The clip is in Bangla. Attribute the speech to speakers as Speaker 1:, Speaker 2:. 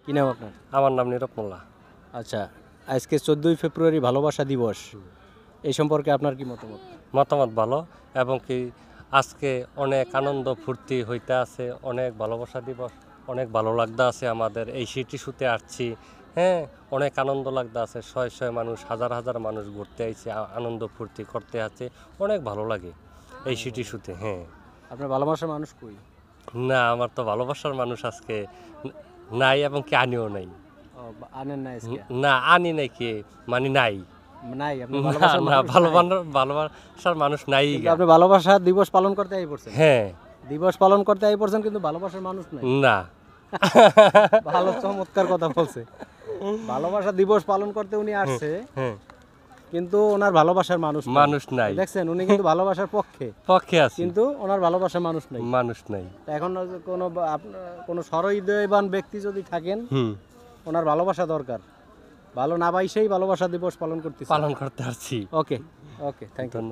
Speaker 1: কি নাম আপনার?
Speaker 2: আমার নাম নীরব মোল্লা।
Speaker 1: আচ্ছা, আজকে 14ই ফেব্রুয়ারি ভালোবাসা দিবস, এই সম্পর্কে আপনার কি মতামত?
Speaker 2: মতামত ভালো, এবং কি আজকে অনেক আনন্দ ফুর্তি হইতে আছে, অনেক ভালোবাসা দিবস, অনেক ভালো লাগতে আছে আমাদের এই সিটি শুতে আসছি। হ্যাঁ, অনেক আনন্দ লাগতে আছে, শয় শয় মানুষ, হাজার হাজার মানুষ ঘুরতে আইছে, আনন্দ ফুর্তি করতে আছে, অনেক ভালো লাগে এই সিটি শুতে। হ্যাঁ,
Speaker 1: আপনার ভালোবাসার মানুষ কই?
Speaker 2: না আমার তো ভালোবাসার মানুষ আজকে নাই, এবং কি আনিও নাই।
Speaker 1: আনেন না আজকে?
Speaker 2: না আনি নাই, কি মানে নাই।
Speaker 1: নাই, আপনার
Speaker 2: না
Speaker 1: ভালোবাসার
Speaker 2: না,
Speaker 1: মানুষ নাই?
Speaker 2: ভালোবাসার মানুষ নাই।
Speaker 1: কিন্তু আপনি ভালোবাসা দিবস পালন করতে আই পড়ছেন।
Speaker 2: হ্যাঁ,
Speaker 1: দিবস পালন করতে আই পড়ছেন, কিন্তু ভালোবাসার মানুষ নাই।
Speaker 2: না।
Speaker 1: ভালো চমৎকার কথা বলছে। ভালোবাসা দিবস পালন করতে উনি আসছে,
Speaker 2: হ্যাঁ,
Speaker 1: কিন্তু ওনার ভালোবাসার মানুষ নাই।
Speaker 2: মানুষ নাই।
Speaker 1: দেখছেন, উনি কিন্তু ভালোবাসার পক্ষে,
Speaker 2: পক্ষে আছে,
Speaker 1: কিন্তু ওনার ভালোবাসার মানুষ নাই।
Speaker 2: মানুষ নাই।
Speaker 1: তা এখন কোনো সহৃদয়বান ব্যক্তি যদি থাকেন,
Speaker 2: হুম,
Speaker 1: ওনার ভালোবাসা দরকার। ভালো না বাইসেই ভালোবাসা দিবস পালন করতেছে।
Speaker 2: পালন করতে পারছি।
Speaker 1: ওকে, ওকে, থ্যাংক ইউ।
Speaker 2: ধন্যবাদ।